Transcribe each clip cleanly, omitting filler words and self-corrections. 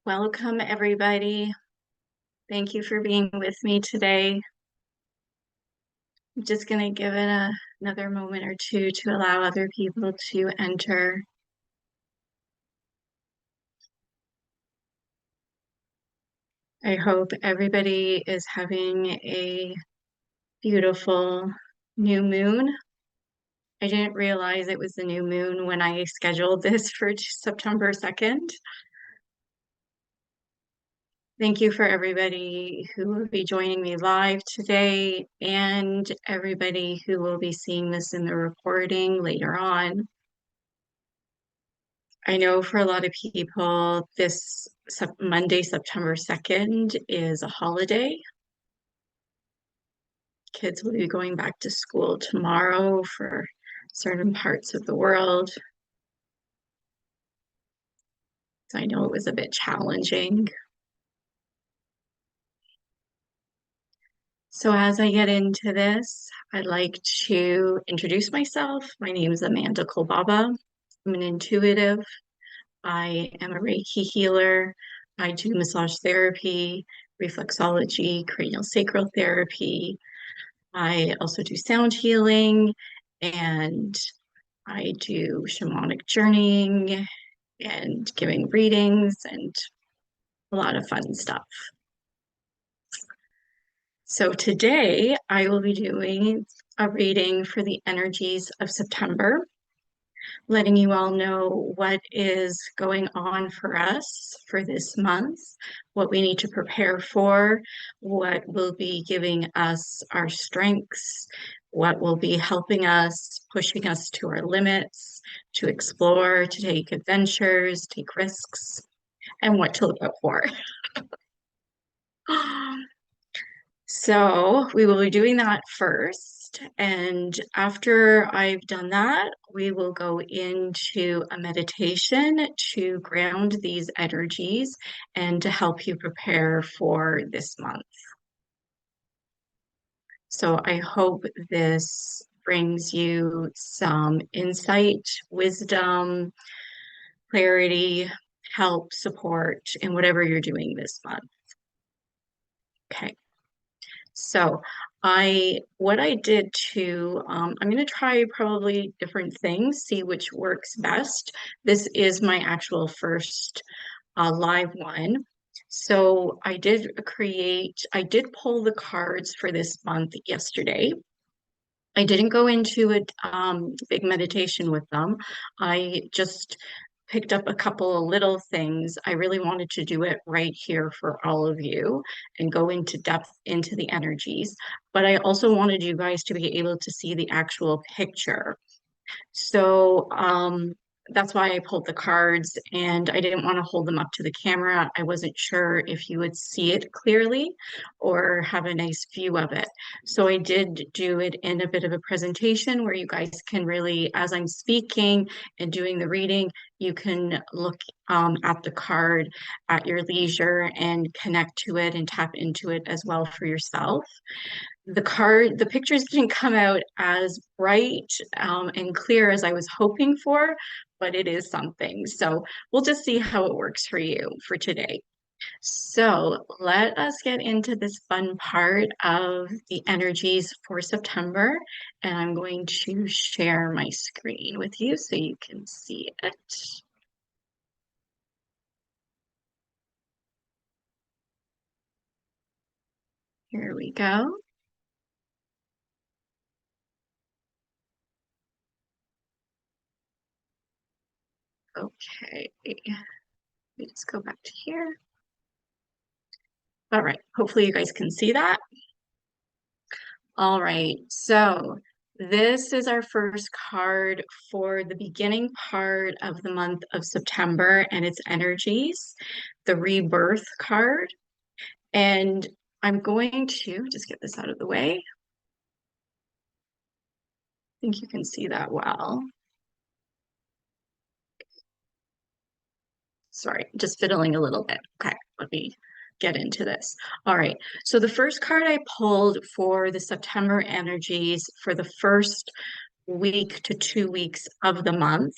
Welcome, everybody. Thank you for being with me today. I'm just going to give it another moment or two to allow other people to enter. I hope everybody is having a beautiful new moon. I didn't realize it was the new moon when I scheduled this for September 2nd. Thank you for everybody who will be joining me live today and everybody who will be seeing this in the recording later on. I know for a lot of people, this Monday, September 2nd is a holiday. Kids will be going back to school tomorrow for certain parts of the world. So I know it was a bit challenging. So as I get into this, I'd like to introduce myself. My name is Amanda Kolbaba. I'm an intuitive. I am a Reiki healer. I do massage therapy, reflexology, cranial sacral therapy. I also do sound healing and I do shamanic journeying and giving readings and a lot of fun stuff. So today I will be doing a reading for the energies of September, letting you all know what is going on for us for this month, what we need to prepare for, what will be giving us our strengths, what will be helping us, pushing us to our limits, to explore, to take adventures, take risks, and what to look out for. So we will be doing that first. And after I've done that, we will go into a meditation to ground these energies and to help you prepare for this month. So I hope this brings you some insight, wisdom, clarity, help, support in whatever you're doing this month. Okay. So what I did too, I'm going to try probably different things, see which works best. This is my actual first live one. So I did pull the cards for this month yesterday. I didn't go into a big meditation with them. I just picked up a couple of little things. I really wanted to do it right here for all of you and go into depth into the energies. But I also wanted you guys to be able to see the actual picture. So that's why I pulled the cards and I didn't want to hold them up to the camera. I wasn't sure if you would see it clearly or have a nice view of it. So I did do it in a bit of a presentation where you guys can really, as I'm speaking and doing the reading, you can look at the card at your leisure and connect to it and tap into it as well for yourself. The pictures didn't come out as bright and clear as I was hoping for, but it is something. So we'll just see how it works for you for today. So let us get into this fun part of the energies for September. And I'm going to share my screen with you so you can see it. Here we go. Okay, let me just go back to here. All right, hopefully you guys can see that. All right, so this is our first card for the beginning part of the month of September and its energies, the rebirth card. And I'm going to just get this out of the way. I think you can see that well. Sorry, just fiddling a little bit. Okay, let me get into this. All right, so the first card I pulled for the September energies for the first week to 2 weeks of the month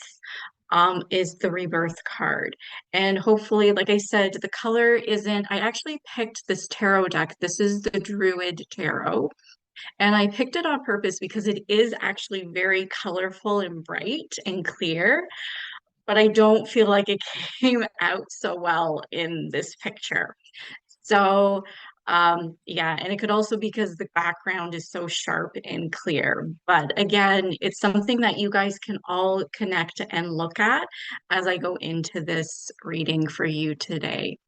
is the rebirth card. And hopefully, like I said, the color isn't, I actually picked this tarot deck. This is the Druid Tarot. And I picked it on purpose because it is actually very colorful and bright and clear, but I don't feel like it came out so well in this picture. So, yeah, and it could also be because the background is so sharp and clear. But again, it's something that you guys can all connect and look at as I go into this reading for you today.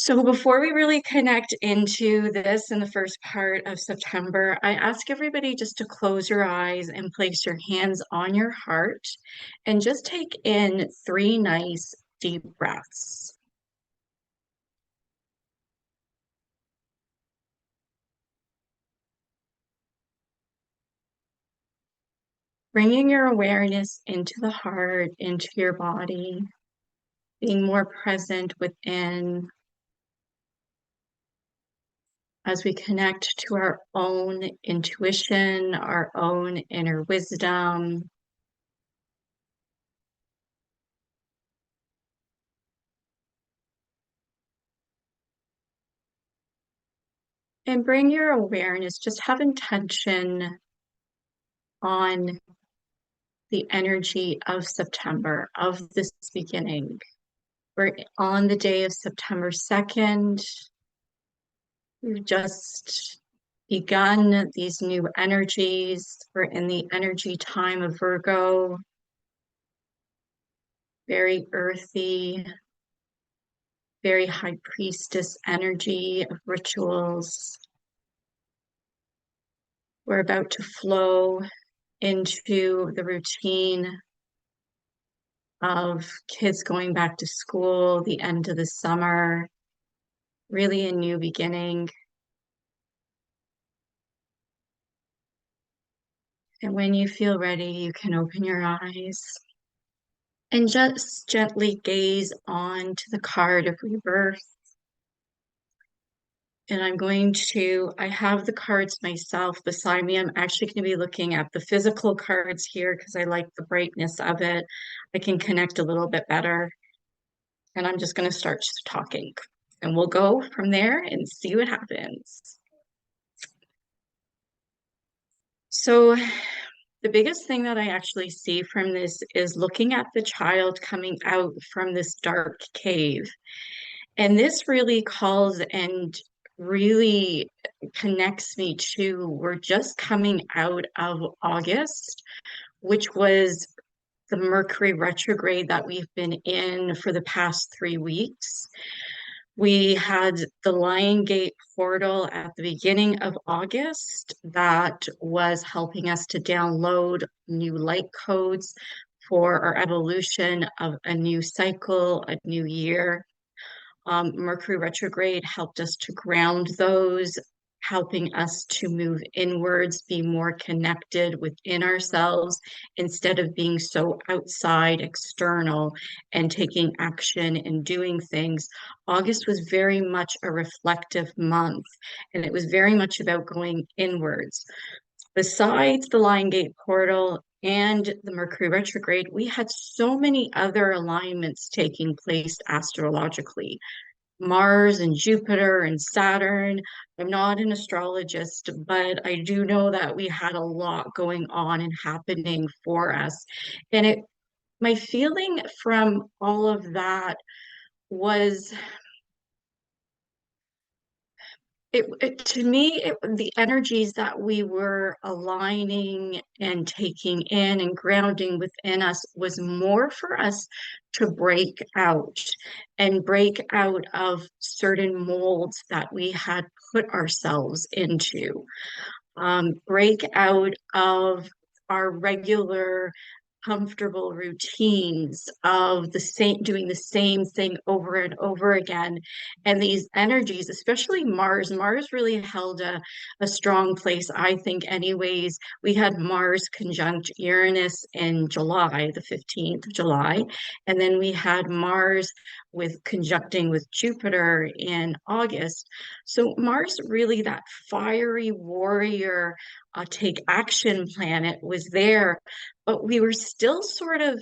So before we really connect into this in the first part of September, I ask everybody just to close your eyes and place your hands on your heart and just take in 3 nice deep breaths. Bringing your awareness into the heart, into your body, being more present within as we connect to our own intuition, our own inner wisdom. And bring your awareness, just have intention on the energy of September, of this beginning. We're on the day of September 2nd. We've just begun these new energies. We're in the energy time of Virgo, very earthy, very high priestess energy of rituals. We're about to flow into the routine of kids going back to school, the end of the summer, really a new beginning. And when you feel ready, you can open your eyes and just gently gaze on to the card of rebirth. And I have the cards myself beside me. I'm actually going to be looking at the physical cards here because I like the brightness of it. I can connect a little bit better. And I'm just going to start talking. And we'll go from there and see what happens. So, the biggest thing that I actually see from this is looking at the child coming out from this dark cave. And this really calls and really connects me to we're just coming out of August, which was the Mercury retrograde that we've been in for the past 3 weeks. We had the Lion Gate portal at the beginning of August that was helping us to download new light codes for our evolution of a new cycle, a new year. Mercury retrograde helped us to ground those, helping us to move inwards, be more connected within ourselves instead of being so outside, external, and taking action and doing things. August was very much a reflective month, and it was very much about going inwards. Besides the Lion Gate portal and the Mercury retrograde, we had so many other alignments taking place astrologically. Mars and Jupiter and Saturn. I'm not an astrologist, but I do know that we had a lot going on and happening for us. And my feeling from all of that was to me the energies that we were aligning and taking in and grounding within us was more for us to break out and break out of certain molds that we had put ourselves into, break out of our regular comfortable routines of doing the same thing over and over again. And these energies, especially Mars really held a strong place, I think. Anyways, we had Mars conjunct Uranus in July, the 15th of July, and then we had Mars with conjuncting with Jupiter in August. So Mars, really that fiery warrior, take action planet, was there, but we were still sort of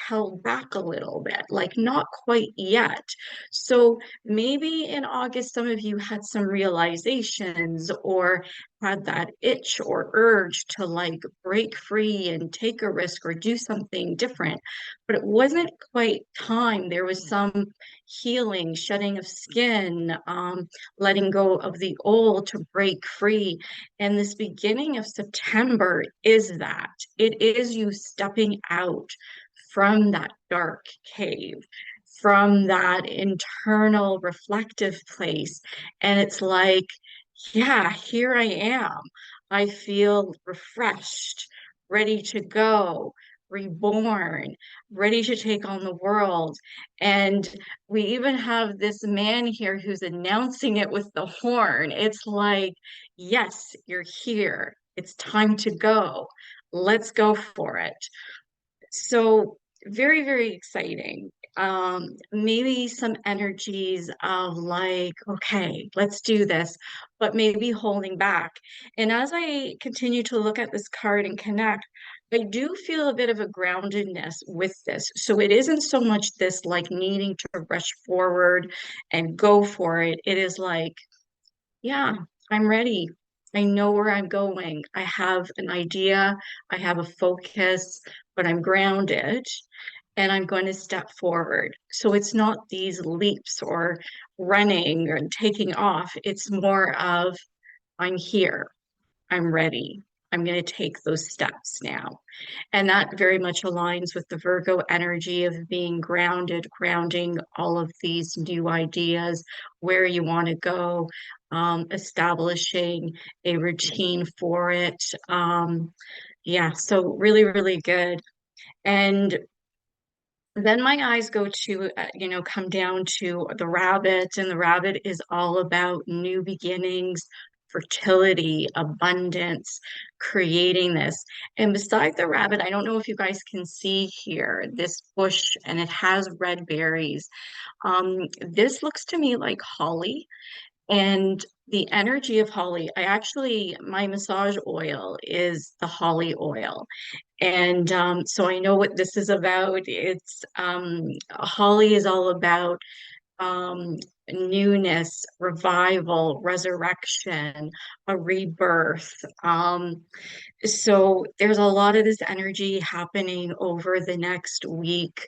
held back a little bit, like not quite yet. So maybe in August, some of you had some realizations or had that itch or urge to like break free and take a risk or do something different, but it wasn't quite time. There was some healing, shedding of skin, letting go of the old to break free. And this beginning of September is that. It is you stepping out from that dark cave, from that internal reflective place. And it's like, yeah, here I am. I feel refreshed, ready to go, reborn, ready to take on the world. And we even have this man here who's announcing it with the horn. It's like, yes, you're here. It's time to go. Let's go for it. So very, very exciting. Maybe some energies of like, okay, let's do this, but maybe holding back. And as I continue to look at this card and connect, I do feel a bit of a groundedness with this. So it isn't so much this like needing to rush forward and go for it. It is like, yeah, I'm ready. I know where I'm going. I have an idea. I have a focus, but I'm grounded and I'm going to step forward. So it's not these leaps or running or taking off. It's more of I'm here. I'm ready. I'm going to take those steps now. And that very much aligns with the Virgo energy of being grounded, grounding all of these new ideas, where you want to go, establishing a routine for it. Yeah, so really, really good. And then my eyes go to, come down to the rabbit, and the rabbit is all about new beginnings, fertility, abundance, creating this. And beside the rabbit, I don't know if you guys can see here, this bush, and it has red berries. This looks to me like holly. And the energy of holly, my massage oil is the holly oil. And so I know what this is about. It's Holly is all about um, newness, revival, resurrection, a rebirth. So there's a lot of this energy happening over the next week,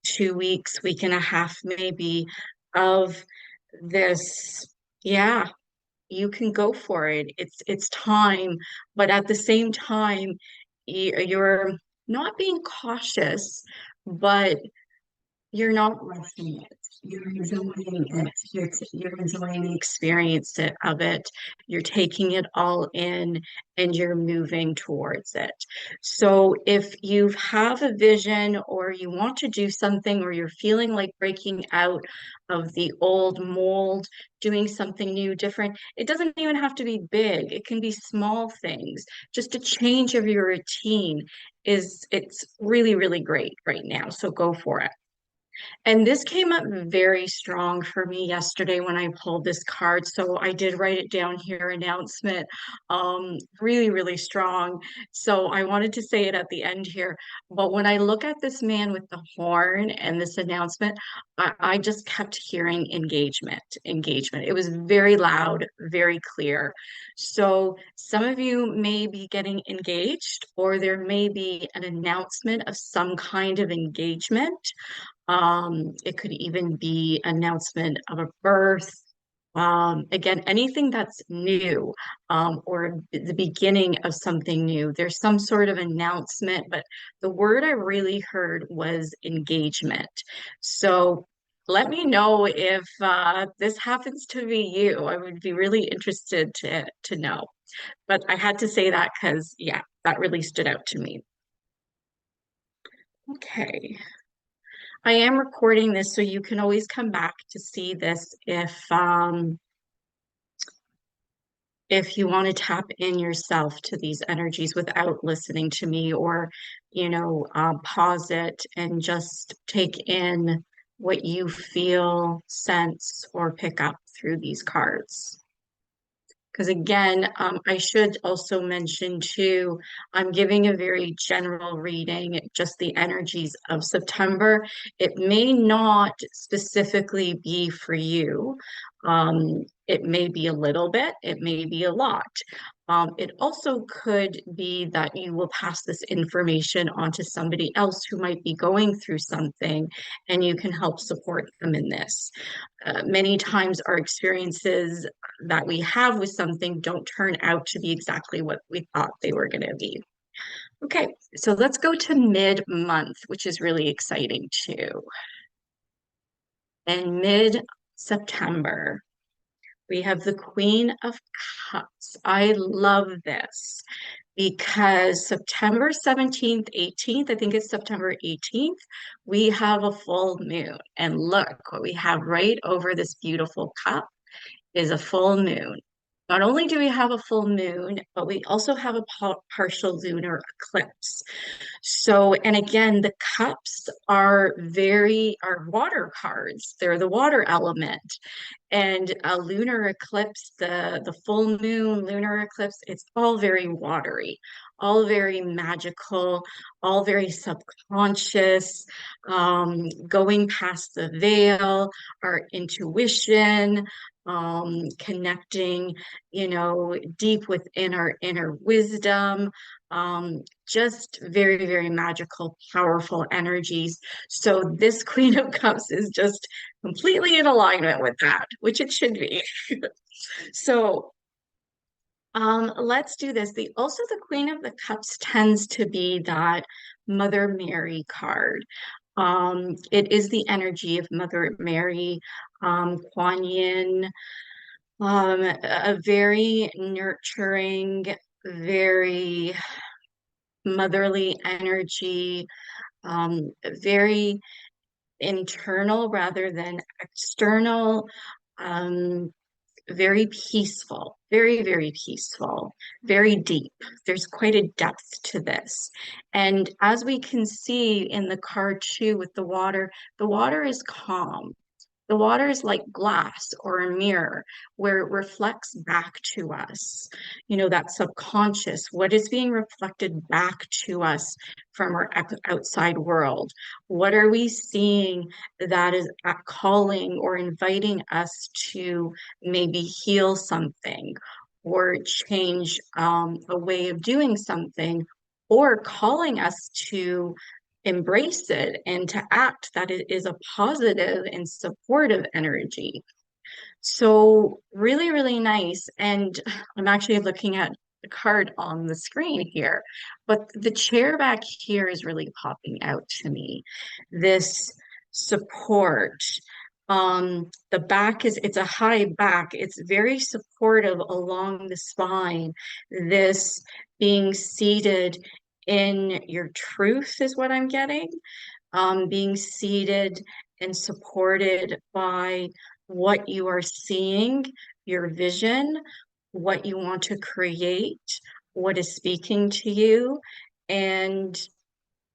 2 weeks, week and a half, maybe, of this. Yeah, you can go for it. It's time, but at the same time, you're not being cautious, but you're not rushing it. You're enjoying it. You're enjoying the experience of it. You're taking it all in and you're moving towards it. So if you have a vision or you want to do something or you're feeling like breaking out of the old mold, doing something new, different, it doesn't even have to be big. It can be small things. Just a change of your routine it's really, really great right now. So go for it. And this came up very strong for me yesterday when I pulled this card. So I did write it down here, announcement. Really, really strong. So I wanted to say it at the end here. But when I look at this man with the horn and this announcement, I just kept hearing engagement, engagement. It was very loud, very clear. So some of you may be getting engaged, or there may be an announcement of some kind of engagement. It could even be announcement of a birth. Again, anything that's new, or the beginning of something new. There's some sort of announcement, but the word I really heard was engagement. So let me know if this happens to be you. I would be really interested to know. But I had to say that because, yeah, that really stood out to me. Okay. I am recording this, so you can always come back to see this if you want to tap in yourself to these energies without listening to me, or pause it and just take in what you feel, sense, or pick up through these cards. Because again, I should also mention too, I'm giving a very general reading, just the energies of September. It may not specifically be for you. It may be a little bit, it may be a lot. It also could be that you will pass this information on to somebody else who might be going through something, and you can help support them in this. Many times our experiences that we have with something don't turn out to be exactly what we thought they were going to be. Okay, so let's go to mid-month, which is really exciting too. In mid-September, we have the Queen of Cups. I love this because September 17th, 18th, I think it's September 18th, we have a full moon. And look what we have right over this beautiful cup is a full moon. Not only do we have a full moon, but we also have a partial lunar eclipse. So, and again, the cups are water cards. They're the water element. And a lunar eclipse, the full moon lunar eclipse, it's all very watery, all very magical, all very subconscious, going past the veil, our intuition, connecting, deep within our inner wisdom, just very, very magical, powerful energies. So this Queen of Cups is just completely in alignment with that, which it should be. So let's do this. The Queen of the Cups tends to be that Mother Mary card. It is the energy of Mother Mary, Kuan Yin, a very nurturing, very motherly energy, very internal rather than external, very peaceful, very, very peaceful, very deep. There's quite a depth to this. And as we can see in the card too with the water is calm. The water is like glass or a mirror where it reflects back to us, that subconscious, what is being reflected back to us from our outside world? What are we seeing that is calling or inviting us to maybe heal something or change a way of doing something, or calling us to embrace it and to act that it is a positive and supportive energy. So really, really nice. And I'm actually looking at the card on the screen here, but the chair back here is really popping out to me. This support. The back it's a high back. It's very supportive along the spine. This being seated in your truth is what I'm getting. Being seated and supported by what you are seeing, your vision, what you want to create, what is speaking to you, and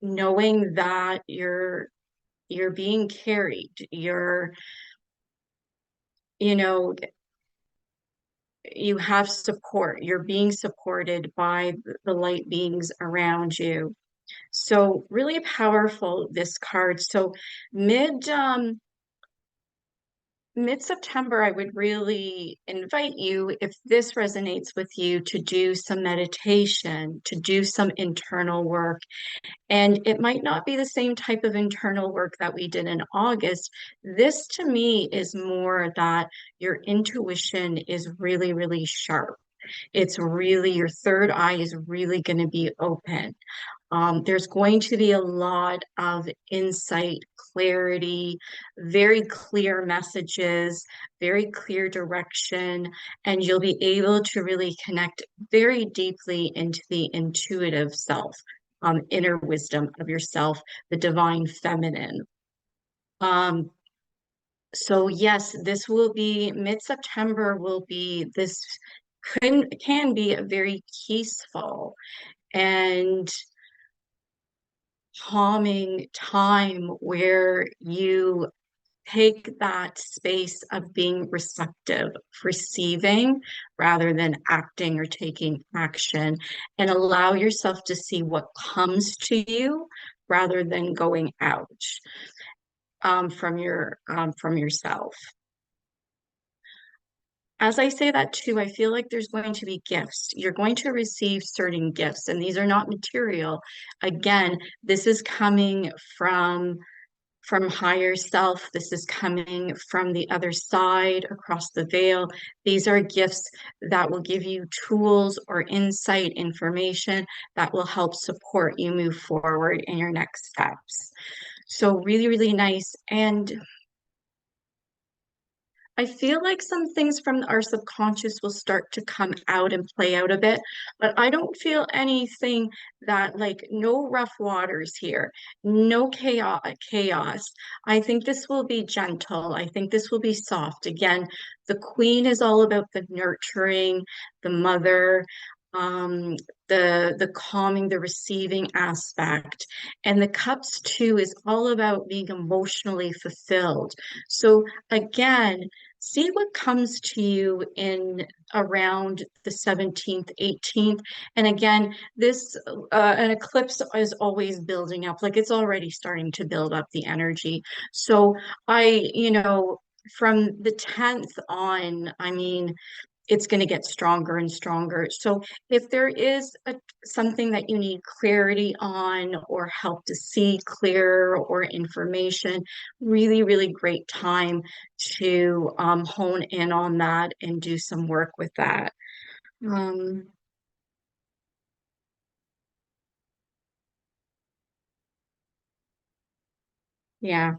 knowing that you're being carried. You know, you have support. You're being supported by the light beings around you. So really powerful, this card. So mid mid-September, I would really invite you, if this resonates with you, to do some meditation, to do some internal work. And it might not be the same type of internal work that we did in August. This to me is more that your intuition is really, really sharp. It's really, your third eye is really going to be open. There's going to be a lot of insight, clarity, very clear messages, very clear direction, and you'll be able to really connect very deeply into the intuitive self, inner wisdom of yourself, the divine feminine. Um, so yes, this will be mid-September this can be a very peaceful and calming time where you take that space of being receptive, receiving rather than acting or taking action, and allow yourself to see what comes to you rather than going out from yourself. As I say that too, I feel like there's going to be gifts. You're going to receive certain gifts, and these are not material. Again, this is coming from higher self. This is coming from the other side across the veil. These are gifts that will give you tools or insight, information that will help support you move forward in your next steps. So really, really nice. And I feel like some things from our subconscious will start to come out and play out a bit, but I don't feel anything that like no rough waters here, no chaos. I think this will be gentle. I think this will be soft. Again, the queen is all about the nurturing, the mother, um, the calming, the receiving aspect. And the cups too is all about being emotionally fulfilled. So again, see what comes to you in around the 17th, 18th. And again, this an eclipse is always building up, like it's already starting to build up the energy. So from the 10th on, I mean, it's going to get stronger and stronger. So if there is something that you need clarity on or help to see clearer or information, really, really great time to hone in on that and do some work with that. Um, yeah.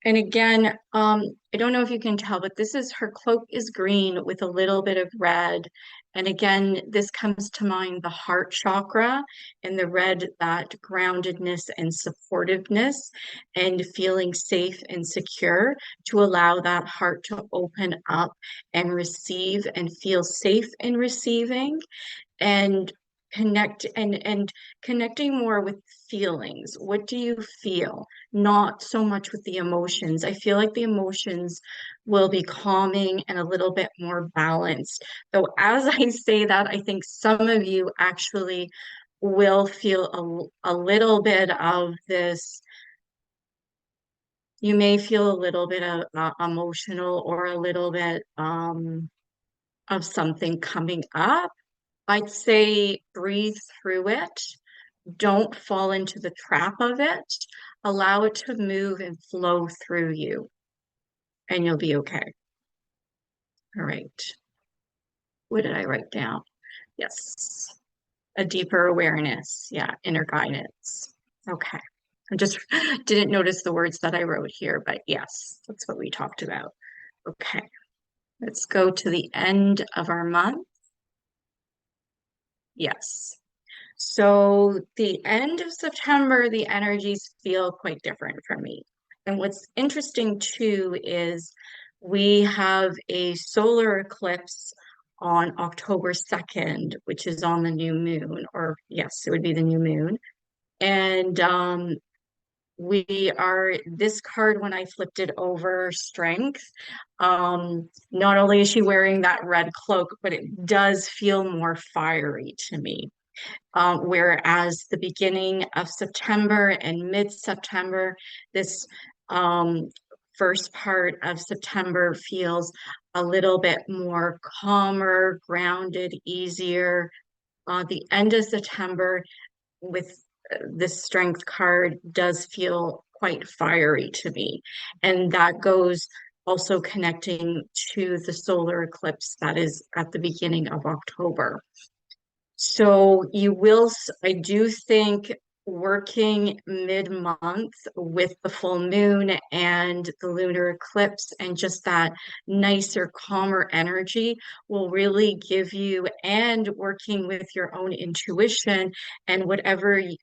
And again, I don't know if you can tell, but this is her cloak is green with a little bit of red. And again, this comes to mind the heart chakra and the red, that groundedness and supportiveness and feeling safe and secure to allow that heart to open up and receive and feel safe in receiving and connect and connecting more with feelings. What do you feel? Not so much with the emotions. I feel like the emotions will be calming and a little bit more balanced. Though as I say that, I think some of you actually will feel a little bit of this. You may feel a little bit of emotional or a little bit of something coming up. I'd say breathe through it. Don't fall into the trap of it. Allow it to move and flow through you, and you'll be okay. All right. What did I write down? Yes. A deeper awareness. Yeah. Inner guidance. Okay. I just didn't notice the words that I wrote here, but yes, that's what we talked about. Okay. Let's go to the end of our month. Yes. So the end of September, the energies feel quite different for me. And what's interesting too is we have a solar eclipse on October 2nd, which is on the new moon, or yes, it would be the new moon. And this card, when I flipped it over, strength, not only is she wearing that red cloak, but it does feel more fiery to me. Whereas the beginning of September and mid-September, this um, first part of September feels a little bit more calmer, grounded, easier. The end of September with this strength card does feel quite fiery to me. And that goes also connecting to the solar eclipse that is at the beginning of October. So I do think working mid-month with the full moon and the lunar eclipse and just that nicer, calmer energy will really give you, and working with your own intuition and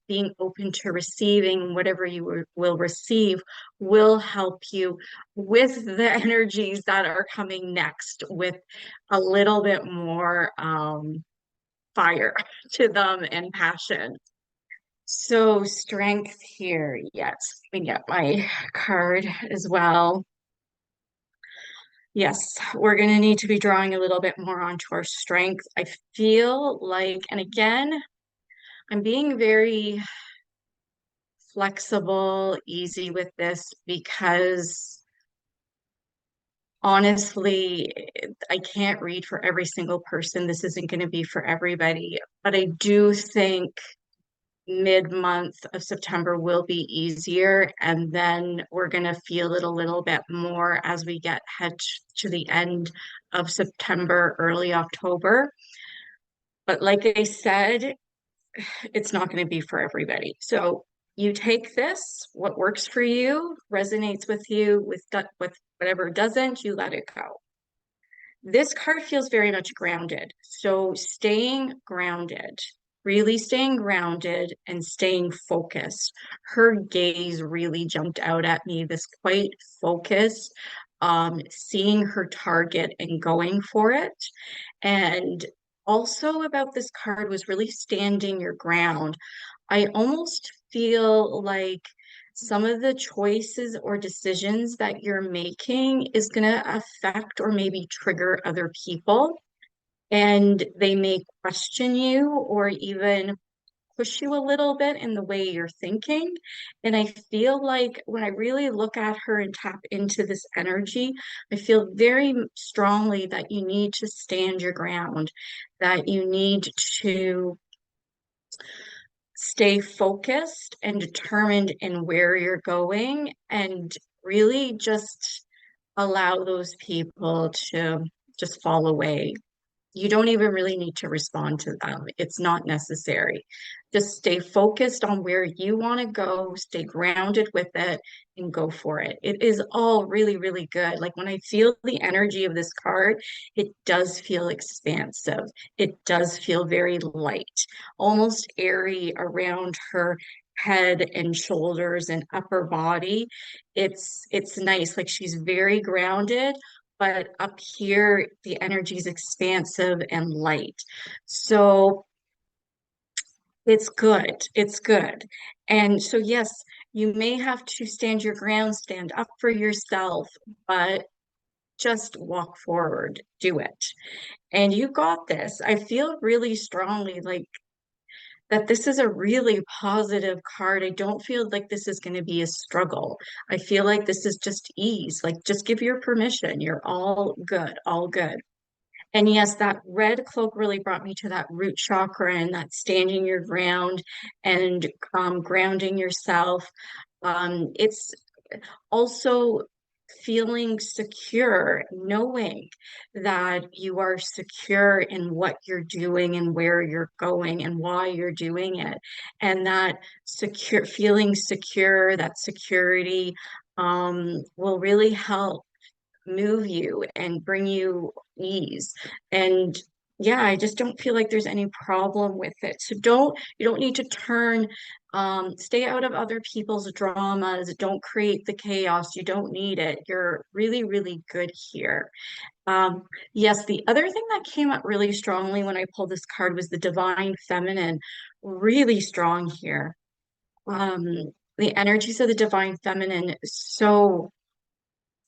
being open to receiving, whatever you will receive will help you with the energies that are coming next with a little bit more fire to them and passion. So strength here. Yes. Let me get my card as well. Yes, we're going to need to be drawing a little bit more onto our strength. I feel like, and again, I'm being very flexible, easy with this because honestly, I can't read for every single person. This isn't going to be for everybody, but I do think mid-month of September will be easier, and then we're going to feel it a little bit more as we get head to the end of September, early October. But like I said, it's not going to be for everybody. So you take this, what works for you, resonates with you, with whatever doesn't, you let it go. This card feels very much grounded. So staying grounded, really staying grounded and staying focused. Her gaze really jumped out at me, this quite focused, seeing her target and going for it. And also about this card was really standing your ground. I almost feel like some of the choices or decisions that you're making is going to affect or maybe trigger other people, and they may question you or even push you a little bit in the way you're thinking. And I feel like when I really look at her and tap into this energy, I feel very strongly that you need to stand your ground, that you need to stay focused and determined in where you're going, and really just allow those people to just fall away. You don't even really need to respond to them. It's not necessary. Just stay focused on where you want to go, stay grounded with it, and go for it. It is all really, really good. Like when I feel the energy of this card, it does feel expansive. It does feel very light, almost airy around her head and shoulders and upper body. It's nice. Like she's very grounded, but up here the energy is expansive and light. So it's good. It's good. And so, yes, you may have to stand your ground, stand up for yourself, but just walk forward, do it. And you got this. I feel really strongly like that this is a really positive card. I don't feel like this is going to be a struggle. I feel like this is just ease. Like, just give your permission. You're all good, all good. And yes, that red cloak really brought me to that root chakra and that standing your ground and grounding yourself. It's also feeling secure, knowing that you are secure in what you're doing and where you're going and why you're doing it. And that secure, feeling secure, that security will really help move you and bring you ease. And yeah, I just don't feel like there's any problem with it. So you don't need to stay out of other people's dramas. Don't create the chaos. You don't need it. You're really, really good here. Um, yes, the other thing that came up really strongly when I pulled this card was the divine feminine, really strong here. Um, the energies of the divine feminine, so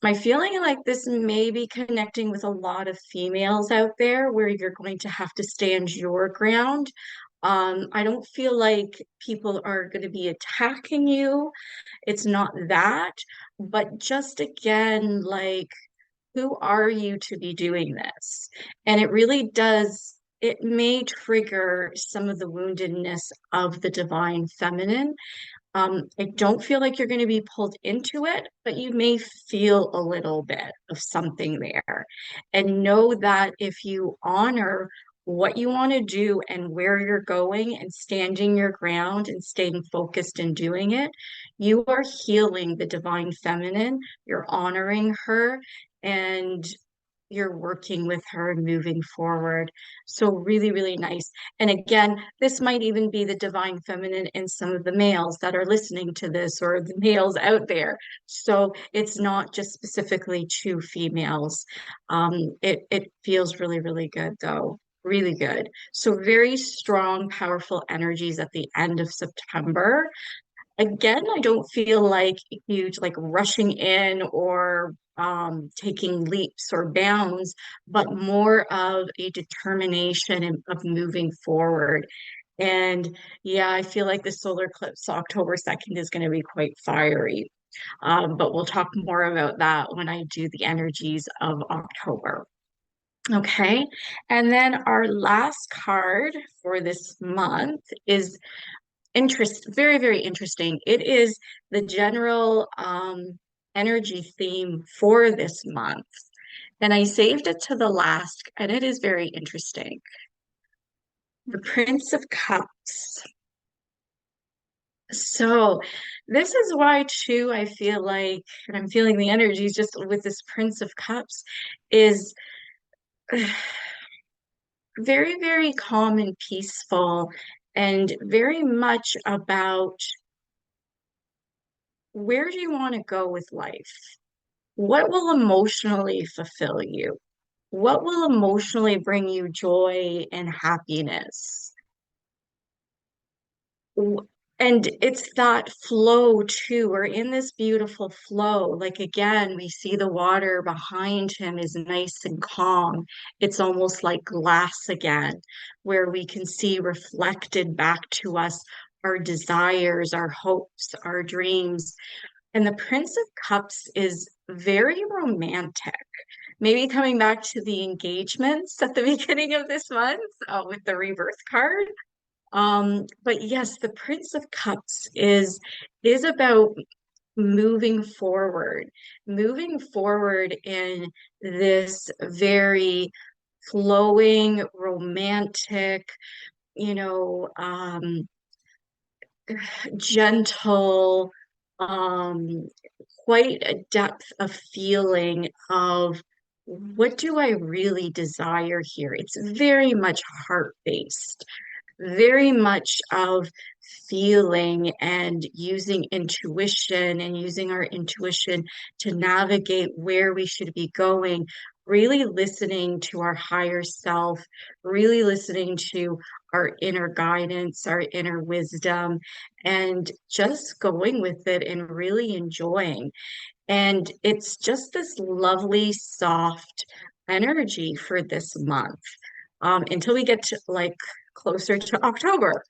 my feeling like this may be connecting with a lot of females out there where you're going to have to stand your ground. I don't feel like people are going to be attacking you. It's not that, but just again, like, who are you to be doing this? And it really does, it may trigger some of the woundedness of the divine feminine. I don't feel like you're going to be pulled into it, but you may feel a little bit of something there. And know that if you honor what you want to do and where you're going and standing your ground and staying focused and doing it, you are healing the divine feminine, you're honoring her, and you're working with her and moving forward. So really, really nice. And again, this might even be the divine feminine in some of the males that are listening to this or the males out there. So it's not just specifically to females. It feels really, really good though. really good. So very strong, powerful energies at the end of September. Again, I don't feel like huge, like rushing in or taking leaps or bounds, but more of a determination of moving forward. And yeah, I feel like the solar eclipse October 2nd is going to be quite fiery. But we'll talk more about that when I do the energies of October. Okay. And then our last card for this month is very, very interesting. It is the general energy theme for this month. And I saved it to the last, and it is very interesting. The Prince of Cups. So this is why too I feel like, and I'm feeling the energies just with this Prince of Cups, is very, very calm and peaceful, and very much about where do you want to go with life? What will emotionally fulfill you? What will emotionally bring you joy and happiness? W- And it's that flow too. We're in this beautiful flow. Like again, we see the water behind him is nice and calm. It's almost like glass again, where we can see reflected back to us our desires, our hopes, our dreams. And the Prince of Cups is very romantic. Maybe coming back to the engagements at the beginning of this month with the rebirth card. But yes, the Prince of Cups is about moving forward in this very flowing, romantic, you know, gentle, um, quite a depth of feeling of what do I really desire here? It's very much heart-based, very much of feeling and using intuition and using our intuition to navigate where we should be going, really listening to our higher self, really listening to our inner guidance, our inner wisdom, and just going with it and really enjoying. And it's just this lovely, soft energy for this month until we get to like closer to October.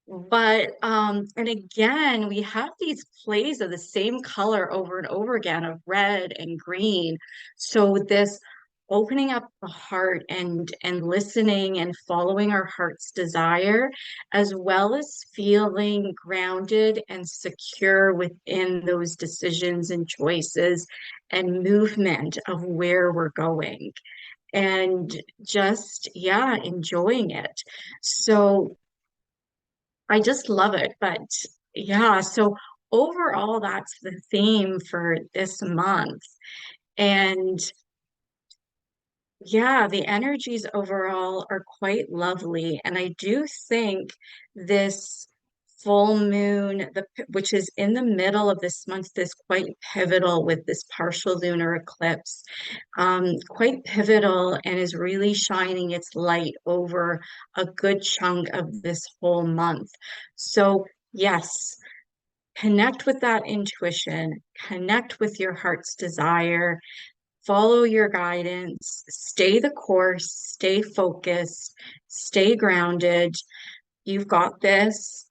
But and again, we have these plays of the same color over and over again of red and green. So this opening up the heart and listening and following our heart's desire, as well as feeling grounded and secure within those decisions and choices and movement of where we're going. And just, yeah, enjoying it. So I just love it. But yeah, so overall, that's the theme for this month. And yeah, the energies overall are quite lovely. And I do think this full moon, which is in the middle of this month, is quite pivotal with this partial lunar eclipse, quite pivotal and is really shining its light over a good chunk of this whole month. So, yes, connect with that intuition, connect with your heart's desire, follow your guidance, stay the course, stay focused, stay grounded. You've got this.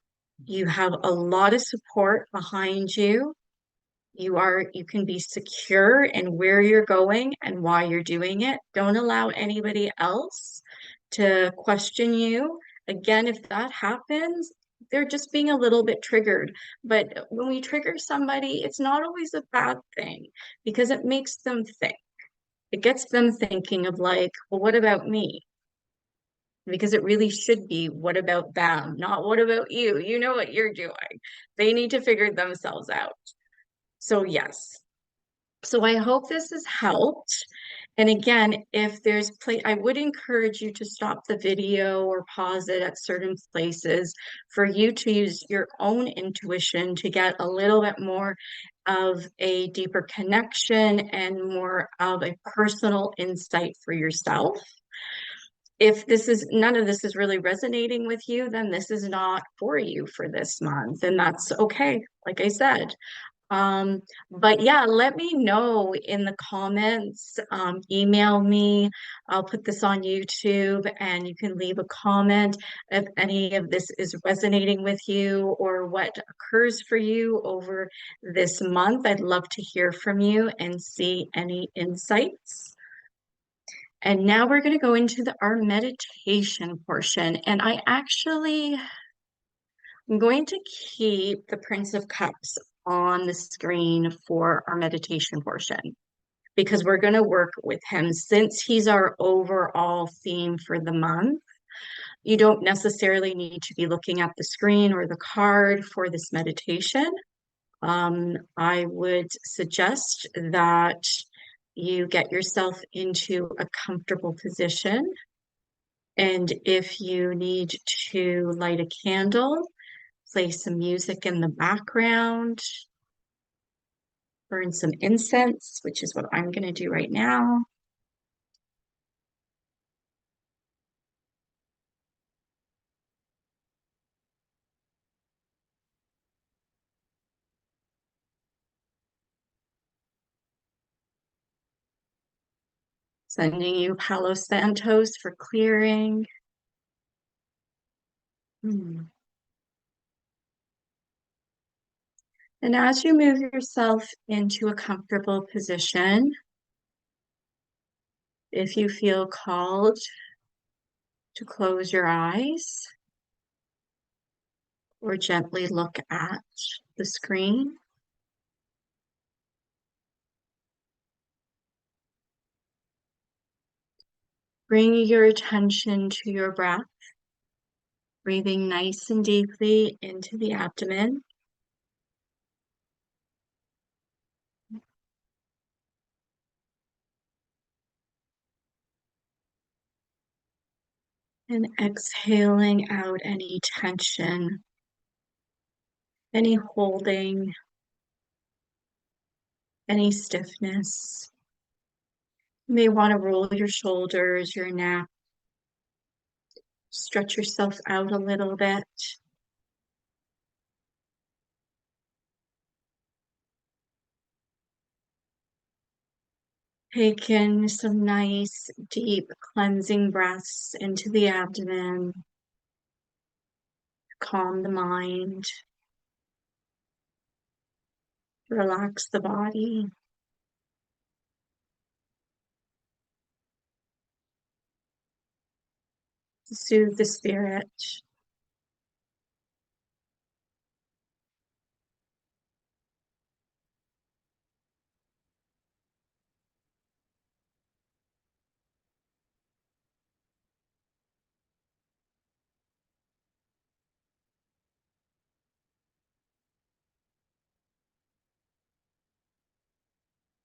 You have a lot of support behind you. You can be secure in where you're going and why you're doing it. Don't allow anybody else to question you. Again, if that happens, they're just being a little bit triggered. But when we trigger somebody, it's not always a bad thing because it makes them think. It gets them thinking of like, well, what about me? Because it really should be, what about them? Not what about you? You know what you're doing. They need to figure themselves out. So, yes. So, I hope this has helped. And again, if there's place, I would encourage you to stop the video or pause it at certain places for you to use your own intuition to get a little bit more of a deeper connection and more of a personal insight for yourself. if this is none of this is really resonating with you, then this is not for you for this month, and that's okay. Like I said, um, but yeah, let me know in the comments, email me. I'll put this on YouTube and you can leave a comment if any of this is resonating with you or what occurs for you over this month. I'd love to hear from you and see any insights. And now we're going to go into our meditation portion. And I actually I'm going to keep the Prince of Cups on the screen for our meditation portion because we're going to work with him since he's our overall theme for the month. You don't necessarily need to be looking at the screen or the card for this meditation. I would suggest that you get yourself into a comfortable position. And if you need to light a candle, play some music in the background, burn some incense, which is what I'm going to do right now. Sending you Palo Santos for clearing. Hmm. And as you move yourself into a comfortable position, if you feel called to close your eyes or gently look at the screen, bring your attention to your breath, breathing nice and deeply into the abdomen. And exhaling out any tension, any holding, any stiffness. You may want to roll your shoulders, your neck, stretch yourself out a little bit. Take in some nice, deep cleansing breaths into the abdomen. Calm the mind, relax the body, soothe the spirit.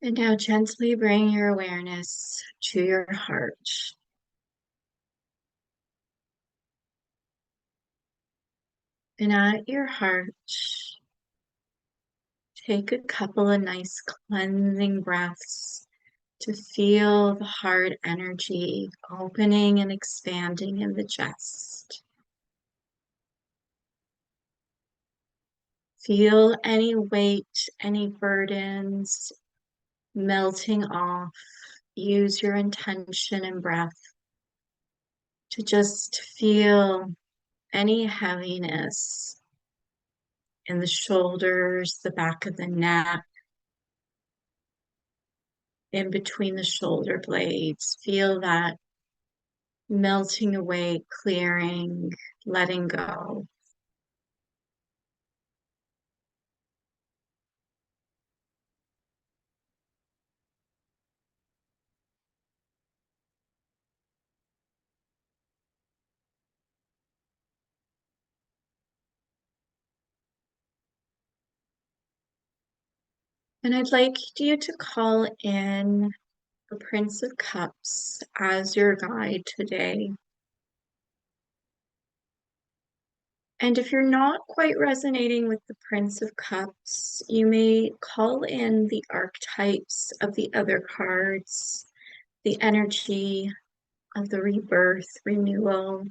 And now gently bring your awareness to your heart. And at your heart, take a couple of nice cleansing breaths to feel the heart energy opening and expanding in the chest. Feel any weight, any burdens melting off. Use your intention and breath to just feel any heaviness in the shoulders, the back of the neck, in between the shoulder blades. Feel that melting away, clearing, letting go. And I'd like you to call in the Prince of Cups as your guide today. And if you're not quite resonating with the Prince of Cups, you may call in the archetypes of the other cards, the energy, of the rebirth, renewal.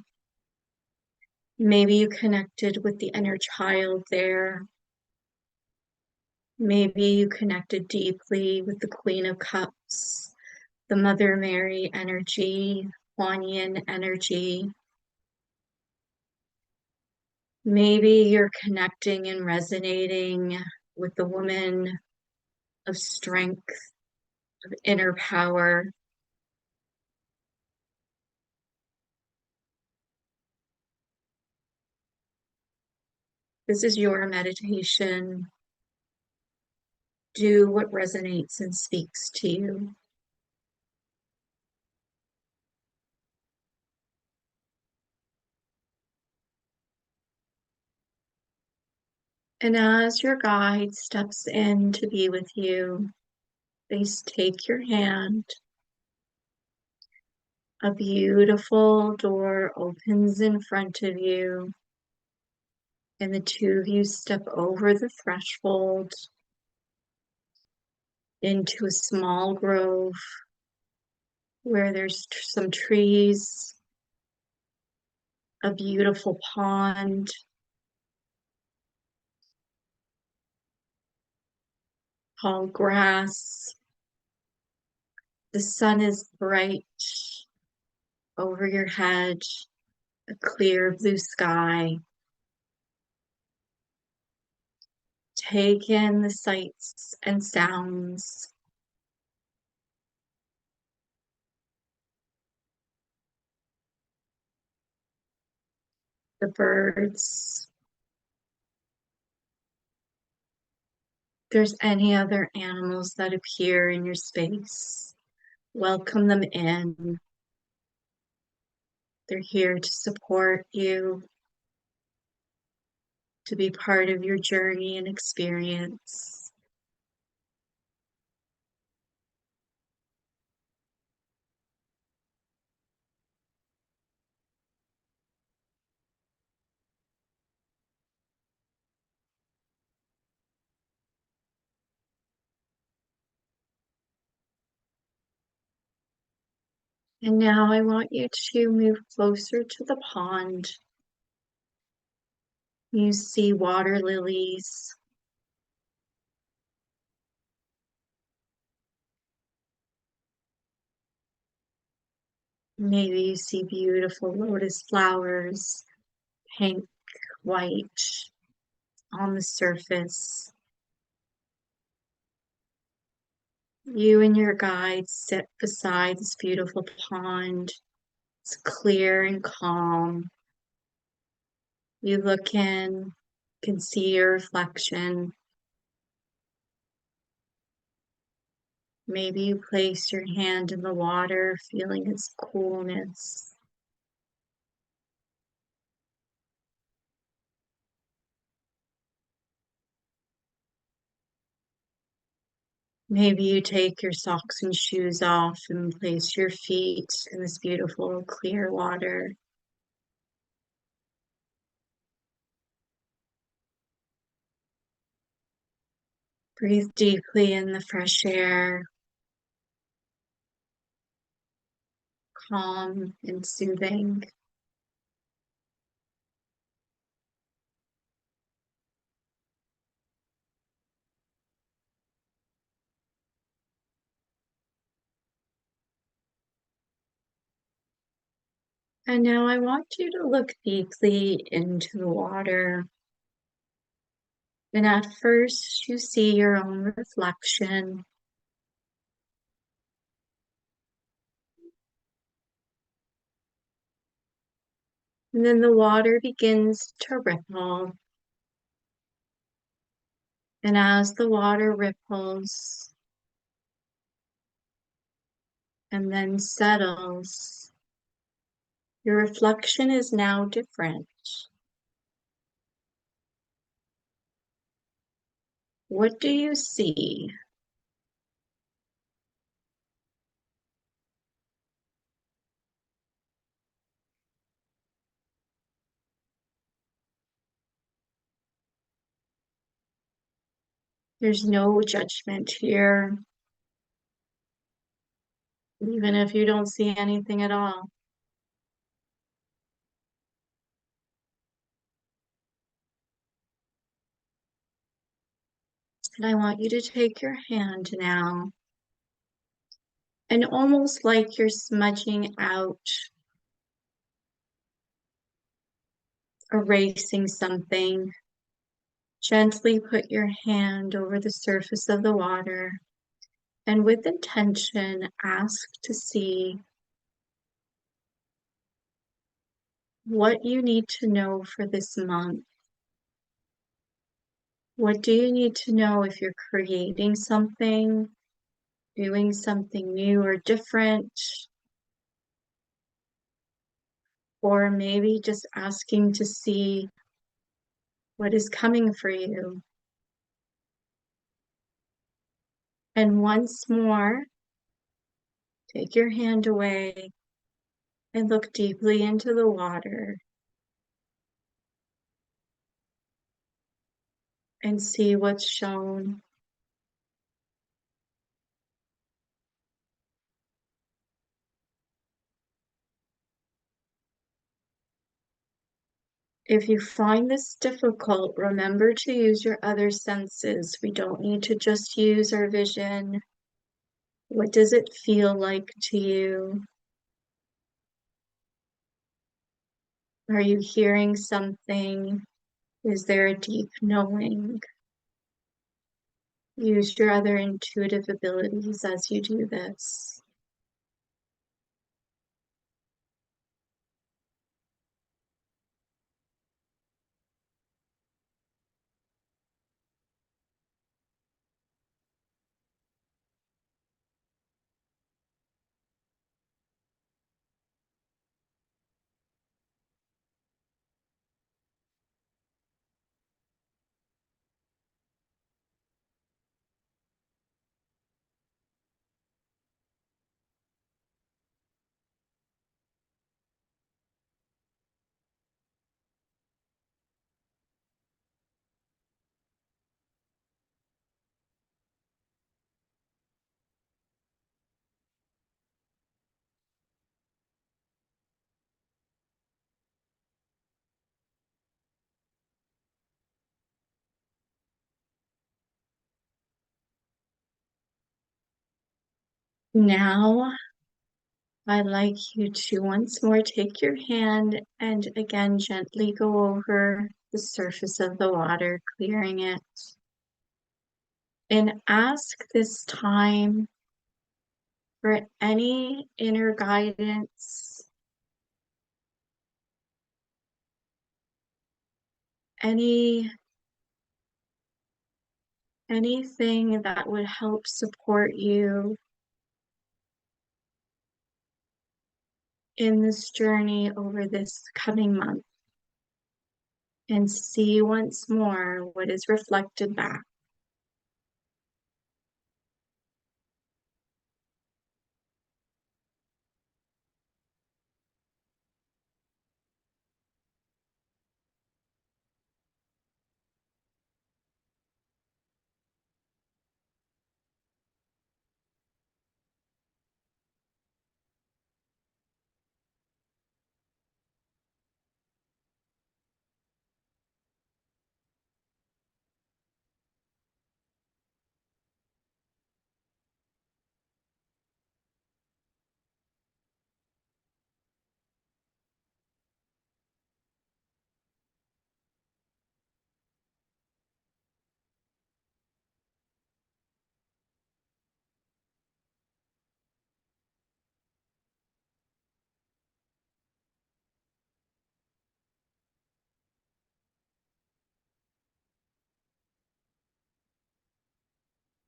Maybe you connected with the inner child there. Maybe you connected deeply with the Queen of Cups, the Mother Mary energy, Kuan Yin energy. Maybe you're connecting and resonating with the woman of strength, of inner power. This is your meditation. Do what resonates and speaks to you. And as your guide steps in to be with you, please take your hand. A beautiful door opens in front of you, and the two of you step over the threshold into a small grove where there's some trees, a beautiful pond, tall grass. The sun is bright over your head, a clear blue sky. Take in the sights and sounds. The birds. If there's any other animals that appear in your space, welcome them in. They're here to support you, to be part of your journey and experience. And now I want you to move closer to the pond. You see water lilies. Maybe you see beautiful lotus flowers, pink, white on the surface. You and your guide sit beside this beautiful pond. It's clear and calm. You look in, can see your reflection. Maybe you place your hand in the water, feeling its coolness. Maybe you take your socks and shoes off and place your feet in this beautiful clear water. Breathe deeply in the fresh air, calm and soothing. And now I want you to look deeply into the water. And at first, you see your own reflection. And then the water begins to ripple. And as the water ripples and then settles, your reflection is now different. What do you see? There's no judgment here. even if you don't see anything at all. And I want you to take your hand now and almost like you're smudging out, erasing something, gently put your hand over the surface of the water and with intention ask to see what you need to know for this month. What do you need to know if you're creating something, doing something new or different, or maybe just asking to see what is coming for you? And once more, take your hand away and look deeply into the water and see what's shown. If you find this difficult, remember to use your other senses. We don't need to just use our vision. What does it feel like to you? Are you hearing something? Is there a deep knowing? Use your other intuitive abilities as you do this. Now, I'd like you to once more take your hand and again gently go over the surface of the water, clearing it. And ask this time for any inner guidance, any anything that would help support you in this journey over this coming month. And see once more what is reflected back.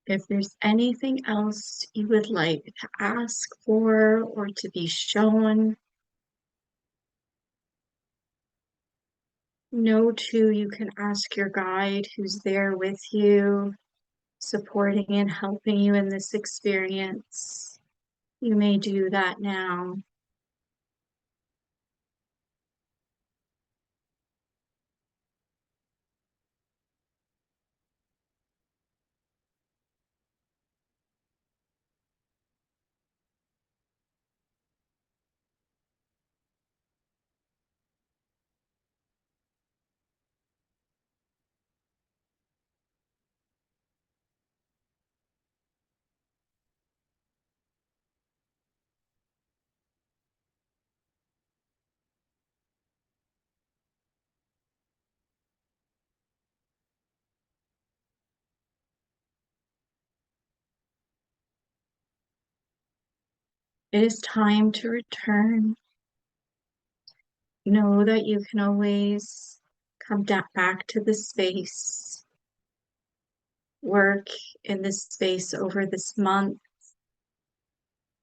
If there's anything else you would like to ask for or to be shown, know too you can ask your guide who's there with you, supporting and helping you in this experience. You may do that now. It is time to return. Know that you can always come back to this space, work in this space over this month,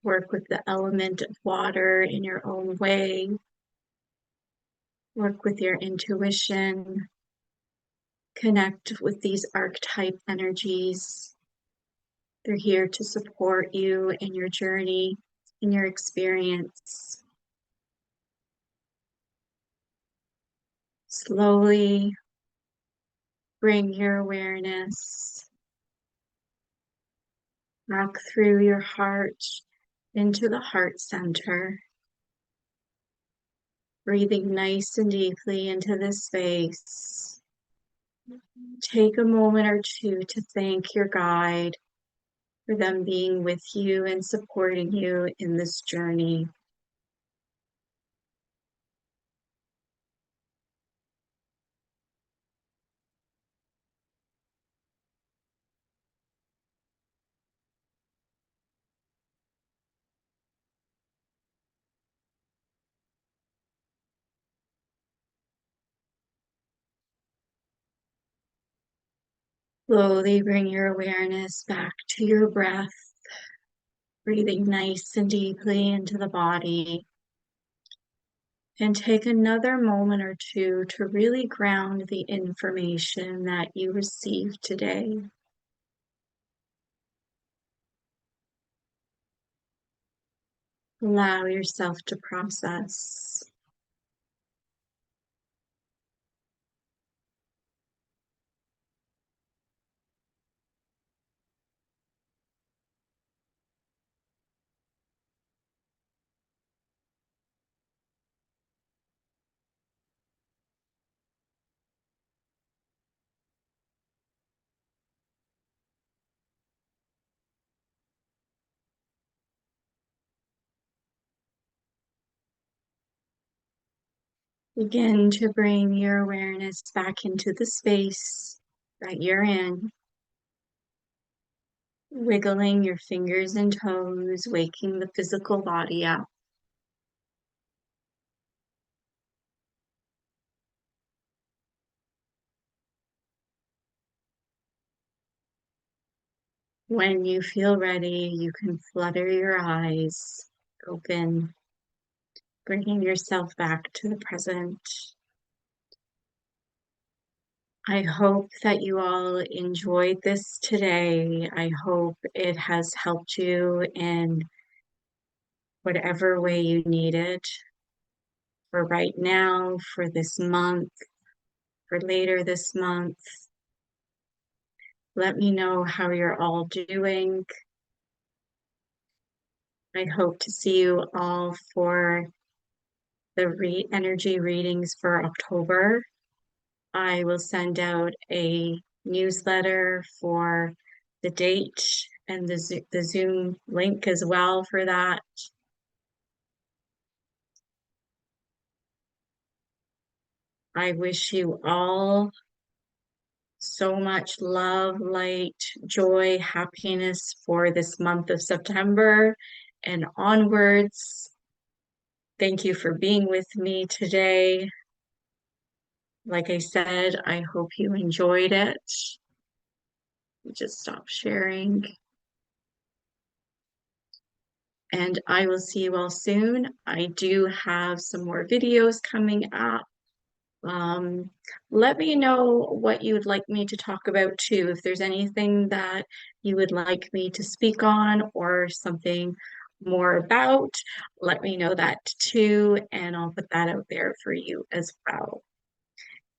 work with the element of water in your own way, work with your intuition, connect with these archetype energies. They're here to support you in your journey, in your experience. Slowly bring your awareness back through your heart into the heart center. Breathing nice and deeply into this space. Take a moment or two to thank your guide for them being with you and supporting you in this journey. Slowly bring your awareness back to your breath, breathing nice and deeply into the body. And take another moment or two to really ground the information that you received today. Allow yourself to process. Begin to bring your awareness back into the space that you're in, wiggling your fingers and toes, waking the physical body up. When you feel ready, you can flutter your eyes open, bringing yourself back to the present. I hope that you all enjoyed this today. I hope it has helped you in whatever way you need it for right now, for this month, for later this month. Let me know how you're all doing. I hope to see you all for the energy readings for October. I will send out a newsletter for the date and the Zoom link as well for that. I wish you all so much love, light, joy, happiness for this month of September and onwards. Thank you for being with me today. Like I said, I hope you enjoyed it. Just stop sharing. And I will see you all soon. I do have some more videos coming up. Um, Let me know what you would like me to talk about too. If there's anything that you would like me to speak on or something more about, let me know that too, and I'll put that out there for you as well.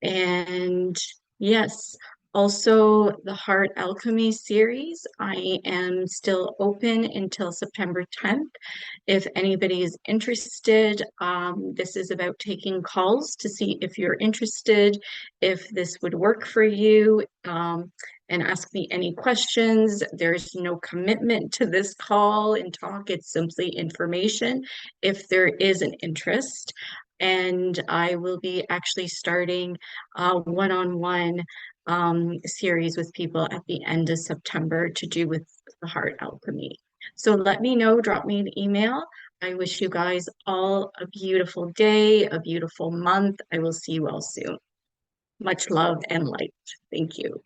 And yes, also the Heart Alchemy series, I am still open until September 10th. If anybody is interested, this is about taking calls to see if you're interested, if this would work for you, and ask me any questions. There's no commitment to this call and talk. It's simply information if there is an interest. And I will be actually starting a one-on-one series with people at the end of September to do with the Heart Alchemy. So let me know, drop me an email. I wish you guys all a beautiful day, a beautiful month. I will see you all soon. Much love and light. Thank you.